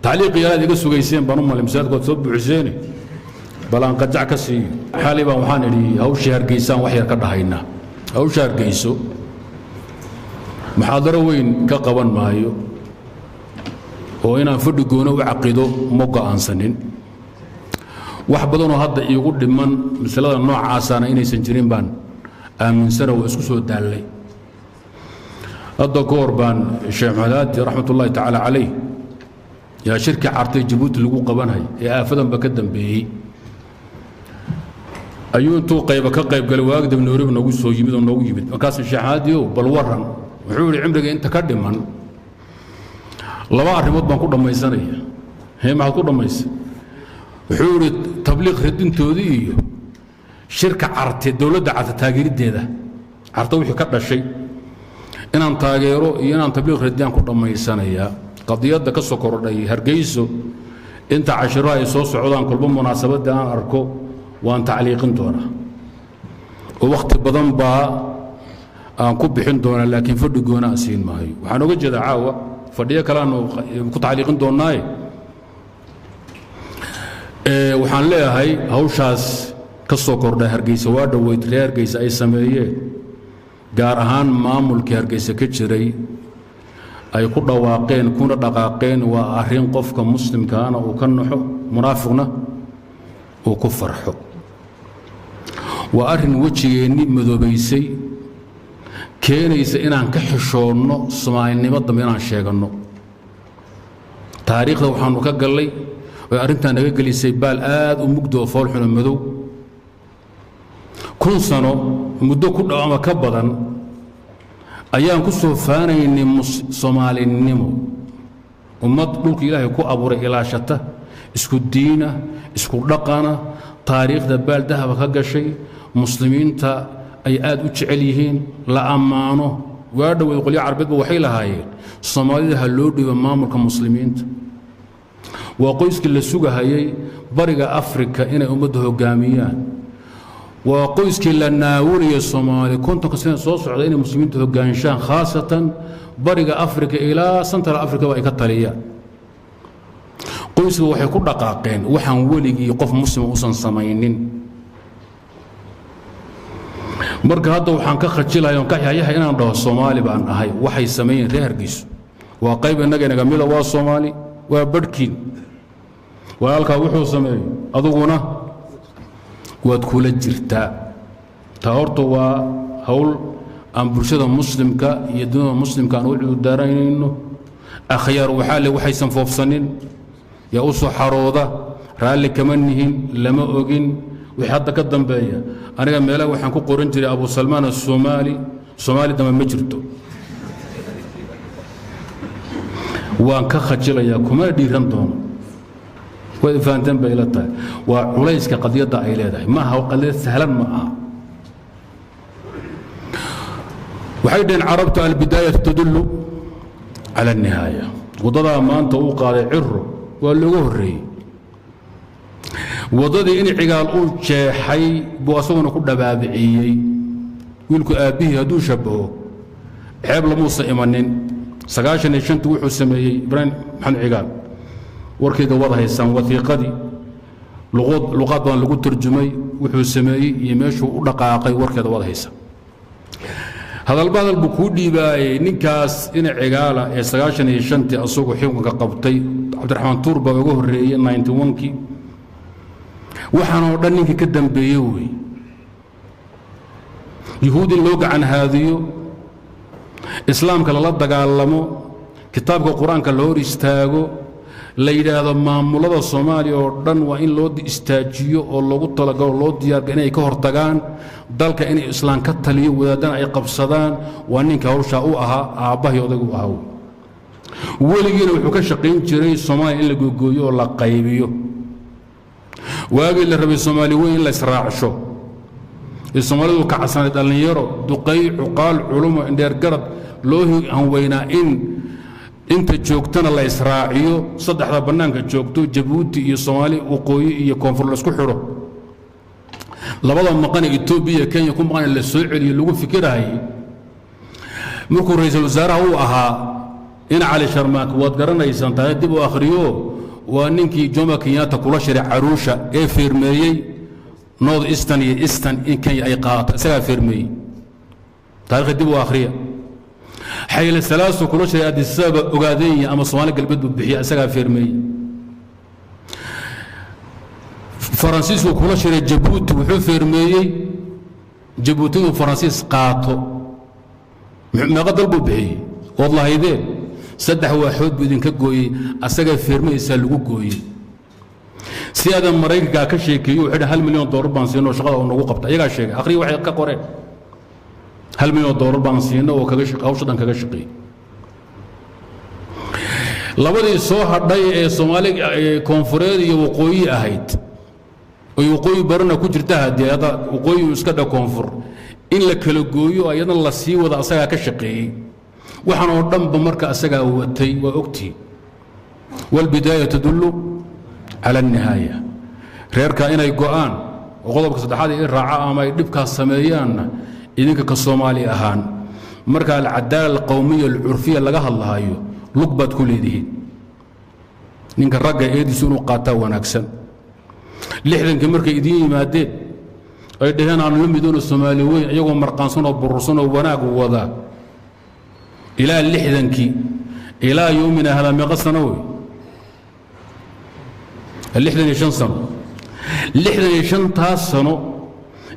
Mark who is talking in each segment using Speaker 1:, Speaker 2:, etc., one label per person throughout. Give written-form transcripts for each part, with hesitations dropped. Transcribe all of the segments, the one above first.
Speaker 1: تعليق يا هذه قصوا جيسين بنوم المساد قد صب حسيني بلان قجع كسي حالي بان وحان لي هو شهر جيسان وحير كدهينا هو شهر جيسو محاضره وين كقبن مايو وإنا فدقونا وعقيدو موقع أنسانين وحبضونو هذا يقول لمن مثلا النوع عاسانا إني سنجرين بان من سنة وإسكسو الدالي هذا كوربان الشيخ محمد رحمة الله تعالى عليه يا شركة عرتي جيبوتي اللي قبان هاي يا أفدا بكدم به أيون تو قيب كقيب قالوا واقدم نوريب نقول سو يمد ونقول يمد مكاس الشهاديو بالورن وحولي عمرك أنت كدمان لما أرمض بان كل ما يسنيه هي مع كل ما يس وحولي تبليغ ردين تودي شركة عرتي الدولة دعت تاجر ده عرتوي كذا شيء إن أن تاجروا إن أن تبليغ ردين كل ما يسنيه قضية ده كسكر ده هرجيسو أنت عشرة يسوس عودان كل مناسبات ده أنا أركو وأن تعليق دونا ووقت بدن با أن كوب حندونا لكن فدقونا أسين ما هي وحنوجد عاوة فديه كلامه كنت تعليق دوناي وحن لها هاي هوشاس كسوكر ده هرجيسة وادا ويتري هرجيسة أي سمية جارهان مامول كهرجيسة كتشري أي كل واقين كون دقاقين وأهرين قف كمسلم كان وكنحو منافقنا وكفرحو وأهرين وجهي مذوبيسي كينيس إنان كحشونو سماعيني مدام إنان شيغانو تاريخ وحانو كقلي وأرنتا نقلي سيبال آد ومقدو فولحنا المدو كل سنة مدو كل عام كبدا أيام كسو فانيني صومالي النمو ومد دولك إلهي كو أبوري إلى شته اسكو الدينة اسكو الرقانة تاريخ دبال دهب كقشي مسلمين تا أي آد وتشعليهين لا أمانه وادو يقول يا عربيت بوحيلة هاي الصومالي هاللودي ومامر كمسلمين وقويسك اللي سوقها هاي برقة أفريكا إنا أمده قاميان وقويسك اللي ناوري الصومالي كنت قصين صوص علينا مسلمين تهجانشان خاصة برقة أفريكا إلى سنتر أفريكا وإيكاليا قويسك وحي كل دقاقين وحن ولي يقف مسلم وصن سماينين marka hadda waxaan ka khajilay oo ka yahay inaan dhaho Soomaali baan ahay waxay sameeyeen reer Hargeysa waa qayb inaga mid waa Soomaali waa badkiin walaalka wuxuu sameeyay aduguna waad kula jirtaa ta horto waa hawl aan bulshada muslimka iyo dunida muslimka aan u ciidaranayno akhyaar waxay sanfoofsanin ya usoo xarooda raali kamanihin lama ogin وحتى قدام بيا أنا ميلا وحن كو قرنجري أبو سلمان الصومالي دم مجرته وان كخجل يا كما ديران دون وإذا فانتم بيلتا وعليس كقضية ضعيلة ما هو قضية سهلا معها وحيدا عربت البداية تدل على النهاية وضلا ما أنت وقع عره واللغوري وضدي إني عقال أول شيحي بواسونا كل بابعيي ويلكو أبيه هدو شبهه عيب لموسى إيمانين سقاشن يشنت وحو سميه إبراهيم محن عقال وركي قوضها يسان وثيقدي لغات بان لغو ترجمي وحو سميه يميشو دقاقي وركي قوضها يسان هذا البعض البكودي باي نكاس إني عقالة سقاشن يشنت أصوغو حيوم كقبطي عبد الرحمن توربا ويقوه الرئي 91 كي وحنا ودنيك كدم بيوي يهود اللوق عن هذه إسلام كلا دقالمو كتابك القرآن كاللور استاغو ليلة هذا مامولة الصومالي ودن وإن لود استاجيو أو لو طلقوا لود ديار إني كهرتقان دالك إني إسلام كتلي ودان أي قبصدان وإنك هورشاؤها أعباه يودقوا هاو ولقينا وحكا شقين جري الصومالي إلا قويو ولا قيبيو واجي اللي ربي الصومالي وين لا يسرع شو الصومالي وكعسان الدنيارو دقي عقال علوم اندير قرب لوه هوينا انت جوجتنا لا يسراعيو صدح بنانك جوجتو جيبوتي يا صومالي وقوي يا كونفور لاسكو خيرو لبدا مقان ايتوبيا كان يكون مقان لا سو علي لوgu fikirahay markuu ra'iisul wasaaraha uu ahaa in Ali Sharmaak wad garanaysan tahay dib u akhriyo وننكي جوما كينياتا كل شرع عروشة فيرميي نوض إستن إستن إن كان أيقاط سلا فيرمي تاريخ الدب وآخرية حي الثلاث كل شرع أدي السبب أقادية أما صومالي قلبت بحياء سلا فيرمي فرانسيسكو كل شرع جيبوتي وحو فيرمي جيبوتي وفرانسيس قاطو ما قدروا بحي والله يدين saddex waaxood buu idinka gooyey asaga firmaysa lagu gooyey si adan Mareykanka ka sheekeeyo wuxuu $1 milyan baan siinoo shaqada uu nagu qabtay ayaga sheegay akhriyo waxay ka qoreen $1 milyan baan siinoo oo kaga shaqeeyo hawshan kaga shaqeeyo labadii soo hadhay ee Soomaaliga koonfureed iyo waqooyi ahayd oo waqooyi barna ku jirta hadiyada waqooyi iska dha koonfur in la kala gooyo ayadna la sii wada asaga ka shaqeeyay waxaan oo dhanba marka asaga watay waa ogtii والبداية تدل على النهاية reerka inay go'aan oo qodobka saddexaad ee raaca ama ay dhibka sameeyaan idinka ka Soomaali ahaan marka al-cadaalad al-qawmiyya al-urfiyya laga hadlayo lugbad ku leedihiin ninka ragga eedisu inuu qaata wanaagsan lixdanka markay idin yimaadeen ay dhaheen aan la midoono Soomaali weyn iyagoo marqaansan oo burursan oo wanaag wada إلى اللحدنكي إلى يومنا هذا مقصنوي اللحدن يشن سنة اللحدن يشن تاسنو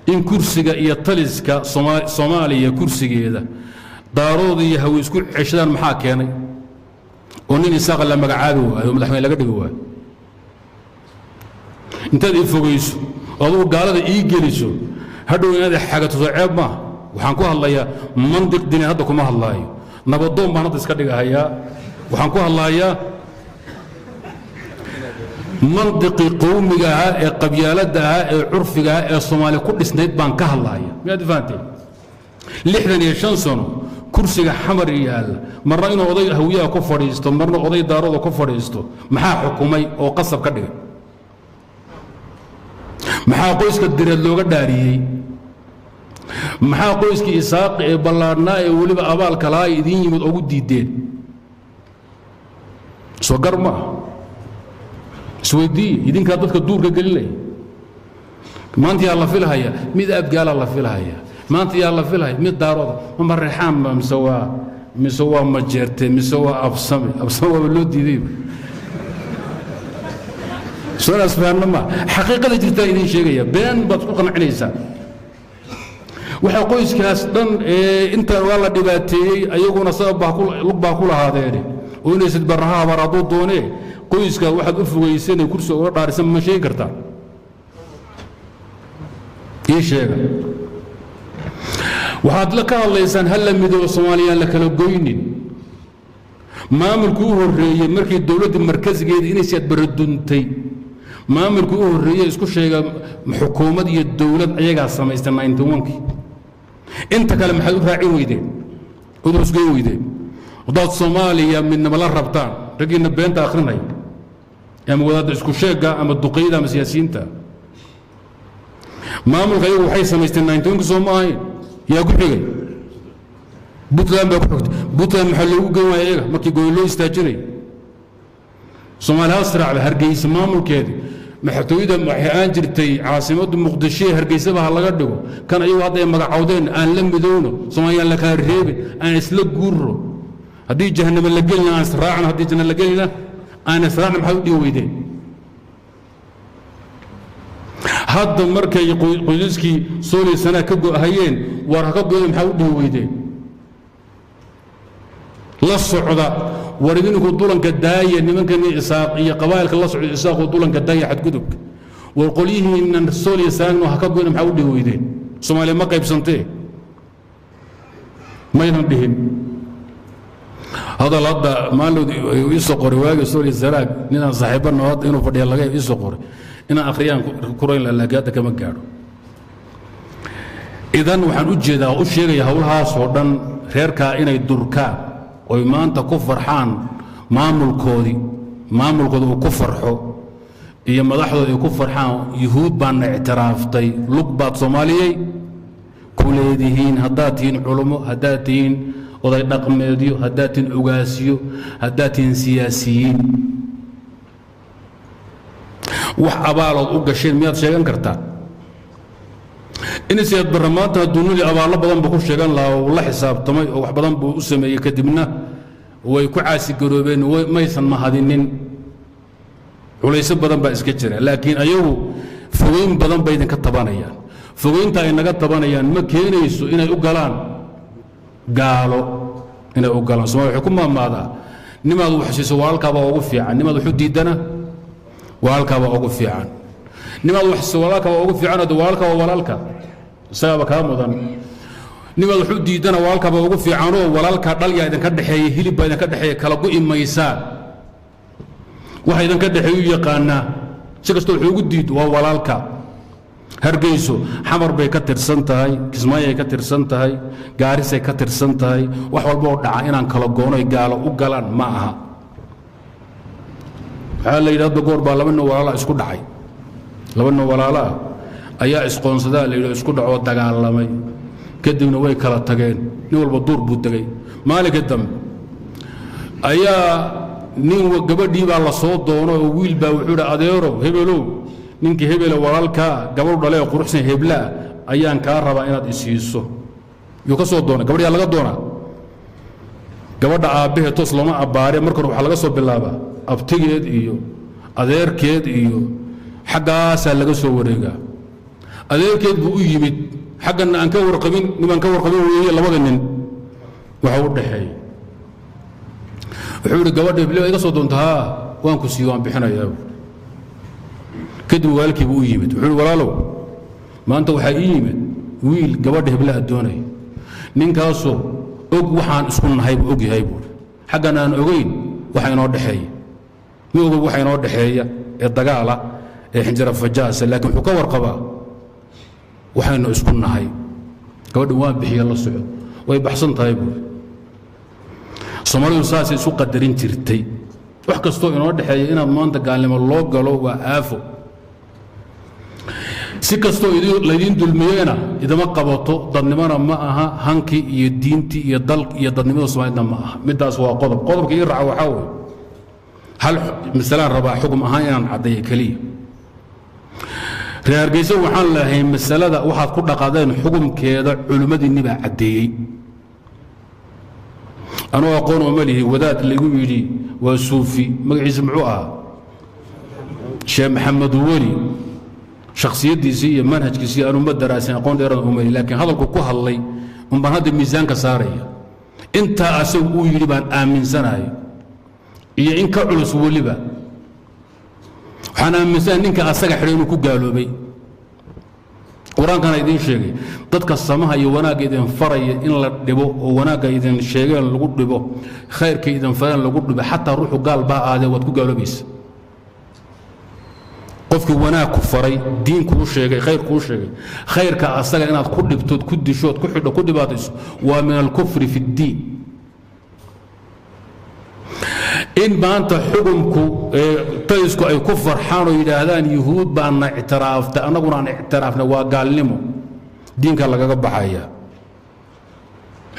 Speaker 1: إن كرسيga iyo taliska Soomaaliya kursigeeda daaroodii hawo isku ceshadaan maxaa keenay oo nin isaaq la magacaabo waayo madaxweyne laga dhigo waayo intaad ifogeyso adoo gaalada ii geliso hadhow inaad xagato ceeb ma waxaan ku hadlayaa mantiq diin hadda kuma hadlaayo nabadoon baan hadda iska dhigahayaa waxaan ku hadlayaa mantiqi qowmiga ee qabyaalada ee curfiga ee Soomaali ku dhisnayd baan ka hadlayaa miyaad fahanteen 65 sano kursiga xamar yaal marna inuu oday hawiyaha ku fadhiisto marna oday daarada ku fadhiisto maxaa xukumay oo qasab ka dhigay maxaa qoyska direed looga dhaariyay maxaa qoyskii isaaq ee ballaarnaa ee waliba abaalka laa idin yimid ugu diideen soo garma سويدي يدين كان dadka duurka gelinay maanta yaa la filhaya mid abgaala la filhaya maanta yaa la filhaya mid daaroda ma reexaan misawa ma jeerte misawa absame loo diiday soo asbaanama xaqiiqada jirta idin sheegaya been bad ku qancinaysa waxa qoyskaas dhan inta waa la dhibaateeyay ayaguna sabab baa ku lahaadeen oo inay sid baraha barado doonee qoyska waxaad u fogeysanay kursi uga dhaarisan ma sheegi kartaa ii sheega waxaad la ka hadlaysaan hal la midoobo Soomaaliya la kala goynin maamulku u horeeyay markii dawladda markasigeeda inay siyaad baraduntay maamulku u horeeyay isku sheega xukuumad iyo dawlad ayaga samaystay 91kii inta kale maxay u raacin weydeen oo isku weydeen wadad Soomaaliya midna la rabtaan ragina beenta akhrinay ama wadaad isku sheega ama duqeyda ama siyaasiyiinta maamulka ayagu waxay samaysteen 19 Soomaaliya yaa ku xigay Puntland baa ku xigtay Puntland maxaa lagu geeyay ayaga markii gooy loo istaajinay Soomaaliya asraac Hargeysa maamulkeeda maxatooyada waxay aan jirtay caasimadda Muqdisho Hargeysa baa laga dhigo kan ayagu hadda magacoodeen aan la midoono Soomaaliya la ka reebin aan isla guuro haddii jahannama la gelina aan israacna haddii janna la gelina aan israacna maxay u dhiweydeen hadda markay qoyskii Soomaaliya sana ka go'ayeen war ka go'ay maxay u dhiweydeen la socda war idinku dulanka daaya nimankan isaaq iyo qabaa'ilka la socda isaaq oo dulanka daaya xad gudub war qolihiin Soomaaliya sana ha ka go'ay maxay u dhiweydeen Soomaaliya ma qaybsantay ma inaan dhihin هذا لدا مالو يسقر واجي سوري الزراق نينا صاحبنا هذا إنه فدي الله جاي يسقر إن أخريان كورين للاجات كم جارو إذن وحن أجد أو شيء يهولها صودن خير كائن يدركا ويمان تكفر حان ما ملك وكفر حو يما لحظة يكفر حان يهود بان اعتراف طي لقبات صومالية كل هذين هداتين علماء هداتين وضي رقم ميديو هداتين أوغاسيو هداتين سياسيين wax abaalood u gasheen miyaad sheegan kartaa in siyaad baramaanta dunida abaalo badan buu ku sheegan lahaa oo la xisaabtamay oo wax badan buu u sameeyay kadibna way ku caasi garoobeen maysan mahadinin culayso badan baa iska jira laakiin ayagu fogeyn badan bay idinka tabanayaan fogeynta ay naga tabanayaan ma keenayso inay u galaan gaalo inay u galaan Soomaaliya wuxuu ku maamaadaa nimaad wax siiso walaalkaaba ugu fiican nimaad wuxuu diidana walaalkaaba ugu fiican nimaad wax siiso walaalkaaba ugu fiican walaalkaaba walaalka sabab ka mudan nimaad wuxuu diidana walaalkaaba ugu fiican oo walaalka dhalya idin ka dhaxeeyay hilib idin ka dhaxeeyay kala go'imaysaa waxa idin ka dhaxeeyo yaqaana si kastoo wuxuu ugu diid waa walaalka hargeyso xamar bay ka tirsan tahay kismaayay ka tirsan tahay gaarisay ka tirsan tahay wax walba oo dhaca inaan kala goonoy gaalo u galaan ma aha waxa la yiraahdo goor baa laba nin walaalo isku dhacay laba nin walaalo ayaa isqoonsadaa la yiraahdo isku dhaco dagaalamay kadibna way kala tageen nin walba duur buu tagay maalinka dambe ayaa nin gabadhii baa la soo doono oo wiil baa wuxuu yiri adeero hebelow ninkii hebel walaalka gabadh dhalay quruxsan hebla ayaan ka rabaa inaad isiiso iyo ka soo doona gabadha laga doona gabadha aabahe toos lama abaare markii waxa laga soo bilaaba abtigeed iyo adeerkeed iyo xagaas laga soo wareega adeerkeed buu u yimid xagana aan ka warqabin niman ka warqabin weeye labada nin waxa u dhaxay wuxuu yiri gabadha hebla iga soo doontaa waan ku sii waan bixinayaa kadib walaalkii buu yimid wuxuu walaalow maanta waxa ii yimid wiil gabadha hebla doonay ninkaasoo og waxaan isku nahay buu og yahay buu xagan aan ogeyn waxa inoo dhaxeeya ma og waxa inoo dhaxeeya ee dagaala ee xinjira fajaasa laakiin wuxuu ka warqaba waxaynu isku nahay gabadha waan bixiyo la socod way baxsan tahay buu Soomaalidu saasi isu qadarin jirtay wax kasto inoo dhaxeeya inaad maanta gaalnimo loo galo waa aafo si kasto idin dulmiyana idama qabato dadnimana ma aha hanki iyo diinti iyo dal iyo dadnimada Soomaaliyeed ma aha midaas waa qodobka ii raaca waxa weey hal misalan raba xukum ahaan inaan cadeey kaliya reergeysa waxaan lahayn misalada waxaad ku dhaqadeen xukumkeeda culimadii baa cadeeyay anoo aqoon oo malihi wadaad lagu yiri waa suufi magaciisa muxuu ahaa Sheekh Maxamed Wali shakhsiyadiisa iyo manhajkiisa aanu ma daraasin aqoon dheeraad oo mali laakiin hadalku ku hadlay baan hadda miisaanka saaraya inta asagu uu yiri baan aaminsanahay iyo in ka culus waliba waxaan aaminsan ninka asaga xireen ku gaaloobay quraankan idin sheegay dadka samaha iyo wanaag idin faraya in la dhibo oo wanaag idin sheegeen lagu dhibo khayrka idin faraan lagu dhibo hatta ruuxu gaal baa aade wad ku gaaloobaysa qofkii wanaag ku faray diin ku sheegay khayr ku sheegay khayrka asaga inaad ku dhibtood ku dishood ku xidho ku dhibaatayso waa min al-kufri fi ad-din in baanta xukunku taysku ay ku farxaan oo yiraahdaan yahuud baan ictiraafta anaguna aan ictiraafna waa gaalnimo diinka lagaga baxaya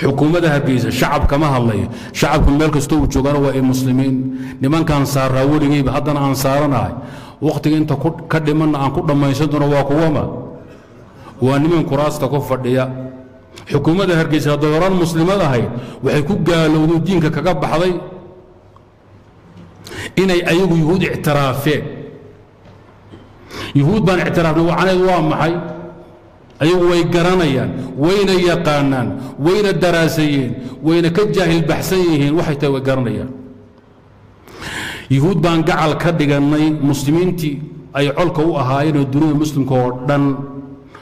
Speaker 1: xukuumadda Hargeysa shacabka ma hadlayo shacabku meel kasta uu joogaan waa ay muslimiin nimankan saaraa waligeeyba haddana aan saaranahay waqtiga inta ka dhiman aan ku dhamaysan doono waa kuwama waa niman kuraasta ku fadhiya xukuumadda Hargeysa dooran muslimada ahay waxay ku gaalowdo diinka kaga baxday inay ayagu yahuud ictiraafeen yahuud baan ictiraafnay waxaanay waa maxay ayagu way garanayaan wayna yaqaanaan wayna daraasayeen wayna ka jaahil baxsan yihiin waxay tahay way garanayaan yahuud baan gacal ka dhiganay muslimiintii ay colka u ahaayeen dunida muslimka oo dhan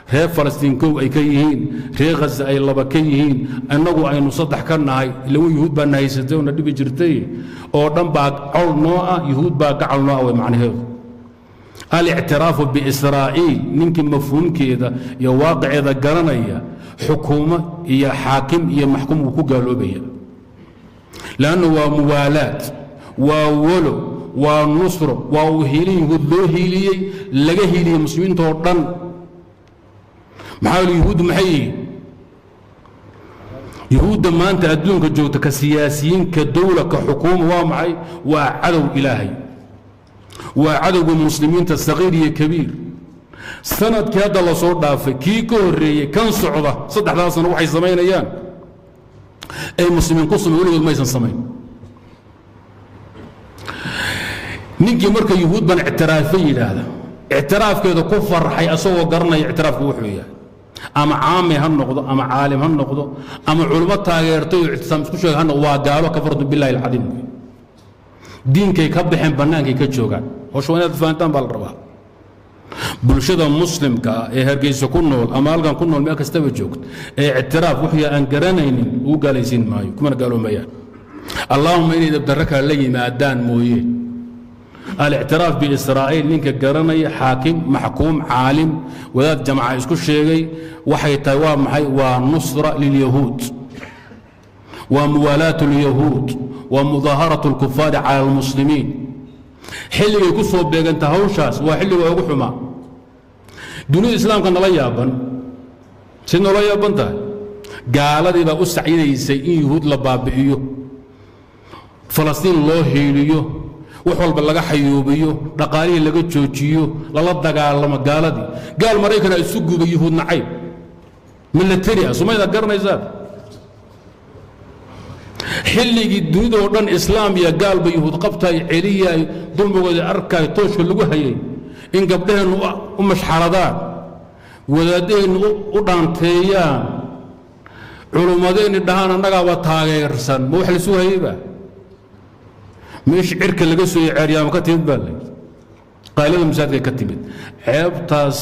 Speaker 1: reer Falastiin koow ay ka yihiin reer Gaza ay laba ka yihiin annagu aynu saddex ka nahay ilaa yahuud baan haysatay oo dhibi jirtay oo dhan baa col noo ah yahuud baa gacal noo ah way macnaheedu al-i'tiraaf bi Israa'iil ninki mafhuumkeeda iyo waaqiciida garanaya xukuuma iyo xaakim iyo maxkum ku gaaloobaya laana waa muwaalaat waa walo waa nusro waa uhili yahuud loo hiliyay laga hiliyay muslimiinta oo dhan maxaa yahuud maxay yahuud maanta adduunka joogta ka siyaasiyiin ka dawla ka xukuum waa maxay waa cadow ilaahay وعدو المسلمين الصغير كبير سند كهذا الله صور دافع كي كوري كان صعدة صدق هذا سنة وحي زمان أيام أي مسلمين قصوا يقولوا ما يسن سمين نيجي مركز يهود بن اعترافي هذا اعتراف كذا كفر حي أسوى قرنا اعتراف وحوية أما عامي هالنقطة أما عالم هالنقطة أما علماء تاجرتوا اعتصام كل شيء هن وقالوا كفرت بالله العظيم دين كي كبحين بنان كي كتشوكان وشو أنا فهمتان بالربا بلشدة مسلم كا هرجيس كنول أما ألقى كنول ما كستوي جوكت اعتراف وحيا أنقرنين وقال يسين مايو كمان قالوا ميان اللهم إني دبرك لي ما دان مويه الاعتراف بإسرائيل نينك قرني حاكم محكوم عالم وذات جماعة يسكو الشيء وحي تيوام حي ونصرة لليهود وموالاة اليهود ومظاهرة الكفار على المسلمين حلو يكسوا بيغن تهوشاس وحلو ويقحما دون الإسلام كان لا يابن سنو لا يابن تا قال دي با أسعيد يسيئين يهود لبابئيو فلسطين الله هيليو وحول بلغا حيوبيو دقاليه لغا جوجيو لا دغالما قالدي قال مريكنا يسقوا بيهود نعيب من التريا سميدا قرنيزات حلقي الدنيا ودن اسلاميا قال بيهود قبطاي عليا دلمغودي اركاي توشka lagu hayay in gabdhahan u mashxaradaan wadaadeen u dhaanteeyaan culumadeen dhahan anaga waa taageersan ma wax la soo hayba مش عرك اللي قصوا عريان كتيب بالي قايلة مساعدة كتيبت عيب تاس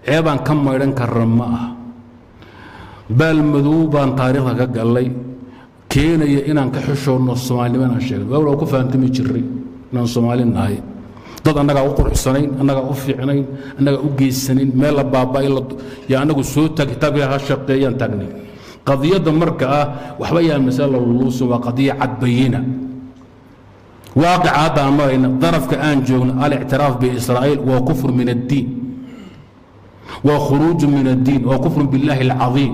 Speaker 1: عيبان كم ميران كرماء بالمذوبان تاريخها قال لي كين يئنان كحشو الصومالي من الشيء ولو كفا انت ميجري من الصومالي النهاية ضد أنك أقول حسنين أنك أوفي عنين أنك أوجي السنين ميلا بابا إلا يا أنك سوتا كتابها هالشقيان تغني قضية مركة وحبيها المسألة اللوص وقضية عد بينة واقع هذا أمرنا ظرف كأن جون الاعتراف بإسرائيل وكفر من الدين وخروج من الدين وكفر بالله العظيم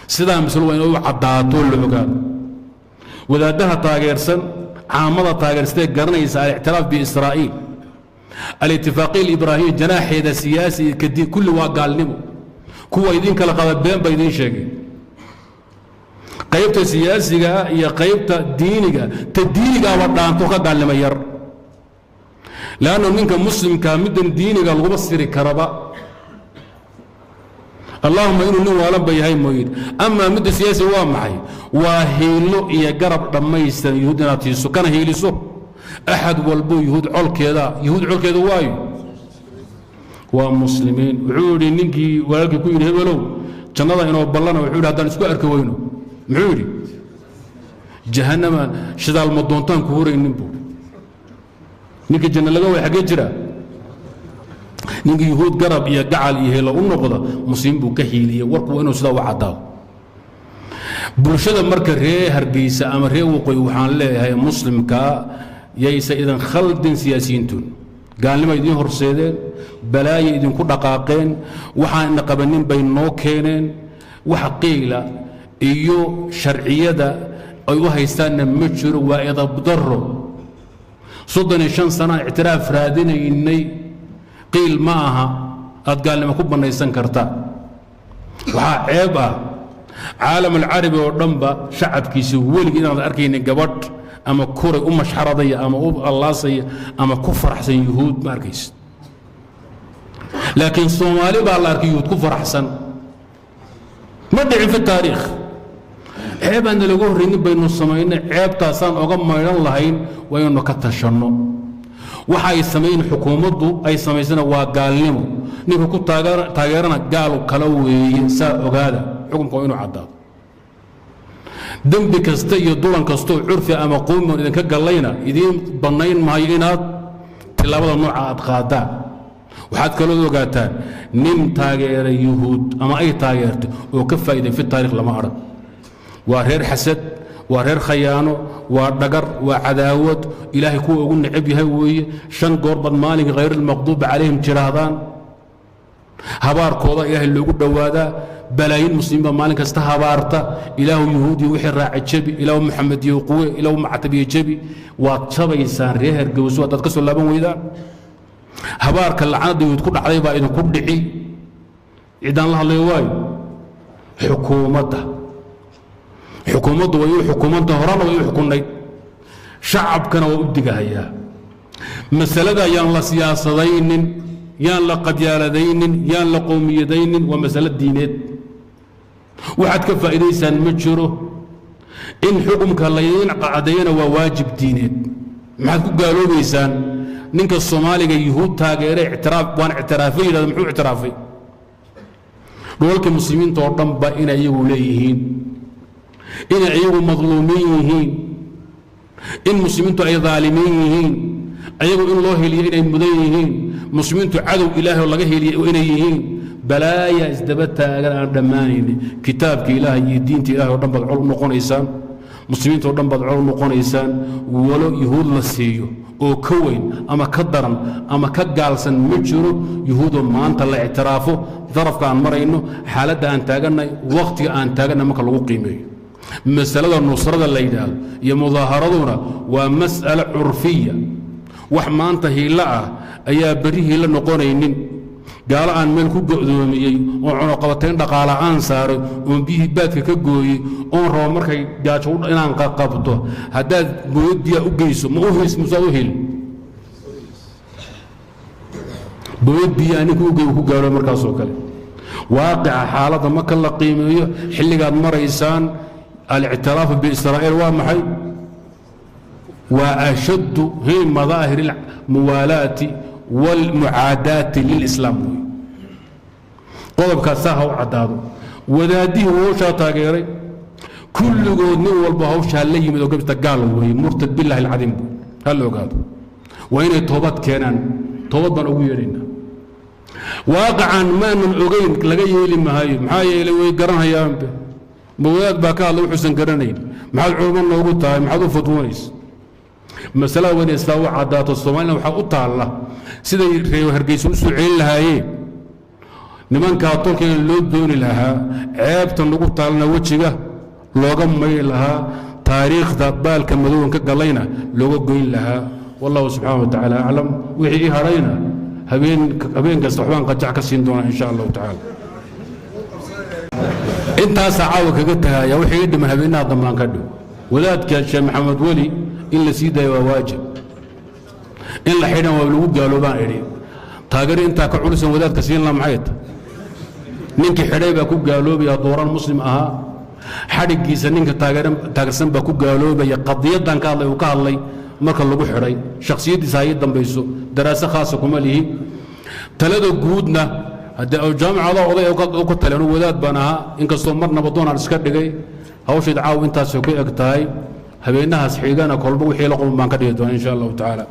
Speaker 1: سيدا مسلوة إنه عداتو العقاد وإذا ده تاجرسن عامضة تاجرسن قرنيس الاعتراف بإسرائيل الاتفاقية الإبراهيمية جناح هذا سياسي كدين كل واقع نمو كوا يدين كلا قبل بين بيدين شيء قيبت سياسية هي قيبت دينية تدينية ودانتو قال لما ير لأنه منك مسلم كامدن دينية الغبصر كرباء اللهم إنه نو ولم بيهاي مويد أما مد سياسي وامحي وهيلو يقرب لما يستن يهودنا تيسو كان هيلسو أحد والبو يهود عول كذا يهود عول كذا وايو ومسلمين عوري ننكي ولكن كوين هبلو جنة إنه بلنا وعوري هذا نسكو أركوينو معوري جهنم شدال مدونتان كوري نبو نيجي جنة لقوي حاجة جرا نيجي يهود قرب يقعل يهلا ونقضى مسلم بو كهيلية ورقوا إنه شدا وعطاو برشدا مركز ريه هرقيسة أما ريه وقوي وحان له هاي مسلم كا ييسا إذن خلد سياسيين تون قال لما يدين هرسيدين بلاي يدين كل دقاقين وحان نقبنين بين نوكينين وحقيلة iyo sharciyada ay u haystaan ma jiro waa idab darro 35 sano i'tiraaf raadinaynay qiil ma aha ad gaalnimo ku banaysan karta waxa ceeb ah caalam al-arabi oo dhanba shacabkiisa weliga inaad arkaynin gabadh ama kuray u mashxaradaya ama u allaasay ama ku faraxsan yuhuud ma arkays laakiin Soomaali baa la arkay yuhuud ku faraxsan ma dhicin fi taariikh عيب أن لقوه ريني بين السماين عيب تاسان أقام مايران لهين وينو كتشنو وحاي السماين حكومته أي سمايسنا وقالينو نيكو كنت تاجرنا قالوا كلوي سا وقاله حكم كوينو عداد دم بكستي دولان كستو عرفي أما قوم إذا كقلينا إذا بنين مايينات تلاوة النوع أتقادا وحد كلو وقاتان نم تاجر يهود أما أي تاجرت وكفى إذا في التاريخ لما أرد وهير حسد وهير خيانه ودقر وعداوة إلهي كو أقول نعب هوي شن قرب مالك غير المغضوب عليهم جرادان habaarkooda ilaahay loogu dhowaadaa balaayin muslimiin baa maalin kasta habaarta ilaahu yahuudiya wixii raaca jabi ilaahu maxamediyo quwe ilaahu mactabiyo jabi waad jabaysaan reer Hargeysa haddaad ka soo laaban weydaan habaarka lacnada yahuud ku dhacday baa idinku dhici cidaan la hadlay waayo xukuumaddu way u xukuumanta horana way u xukunayd shacabkana waa u digahayaa masalada ayaan la siyaasadaynin yaan la qabyaaladaynin yaan la qowmiyadaynin waa masalo diineed waxaad ka faa'iidaysaan ma jiro in xukumka laydin qacadeeyana waa waajib diineed maxaad ku gaaloobaysaan ninka Soomaaliga yuhuud taageeray waan ictiraafay yiraahdo muxuu ictiraafay dowladda muslimiinta oo dhan ba inay iyagu leeyihiin inay iyagu madluumiin yihiin in muslimiintu ay dhaalimiin yihiin ayagu in loo heliyo inay mudan yihiin muslimiintu cadow ilaahay laga heliyo inay yihiin balaaya isdaba taagan aan dhamaanayni kitaabka ilaahay iyo diinta ilaahay oo dhan baad cul noqonaysaan muslimiinta oo dhan baad cul noqonaysaan walo yahuud la siiyo oo ka weyn ama ka daran ama ka gaalsan ma jiro yahuudo maanta la ictiraafo darafka aan marayno xaaladda aan taaganay waqtiga aan taaganay marka lagu qiimeeyo masalada nusrada la yiraahdo iyo mudaaharaduna waa mas'ala curfiya wax maanta hiila ah ayaa bari hiila noqonaynin gaala aan meel ku go'doomiyay oo cunaqabatayn dhaqaale aan saaray oo bihii baadka ka gooyay oo rabo markay gaajo inaan qabto haddaad boodiya u geyso ma u heys musa u hel boodiya anigu u geeyo ku gaaro markaas oo kale waaqica xaaladda marka la qiimeeyo xilligaad maraysaan al-i'tiraaf bi Israa'iil waa maxay وأشد هي مظاهر الموالاة والمعاداة للإسلام قضب كاساها وعداده وذاته ووشا تاغيري كل قد والبهوشا اللي يمدو قبل تقالوا وهي مرتد بالله العظيم هل لو قالوا وين توبت كانان توبت من أقويرنا واقعا ما من أقين لقي يلي مهاي محايا يلي ويقرنها يا أمبي مواد باكا الله وحسن قرنين محاد عرمان نوغوتها محاد فتوانيس مسألة وين يستوى عادات الصوماليين وحقوتها الله سيدي ريو هرقيسو سعين لهايين نمان كاتول كان اللو دون لها عيب تنقوتها لنا وجهه لوغم مي لها تاريخ ذبال كمدون كقلينا لوغو قوين لها والله سبحانه وتعالى أعلم وحي هرينا هبين كاستحوان قد جعك السندون إن شاء الله تعالى انت سعاوك قلتها يا وحي يد من هبينها ضمان كدو وذاتك الشيخ محمد ولي إلا سيدا واجب إلا حين ولو قالوا بان إلي تاجر أنت كعرسا وذات كسين لا معيت نينك حريبا كو قالوا بيا دوران مسلم أها حرق جيسا نينك تاجرسن بكو قالوا بيا قضية دان كالله وكالله مركا لغو حري شخصية سايد دان بيسو دراسة خاصة كماليه تلادو قودنا هذا الجامعة الله وضعي وكتلانو وذات بانها إنك صمرنا بدون على سكر دقي هوش يدعاو انت سوكي اكتاي هبينها سحيقانا كل بوحي لقم بان كديدون إن شاء الله تعالى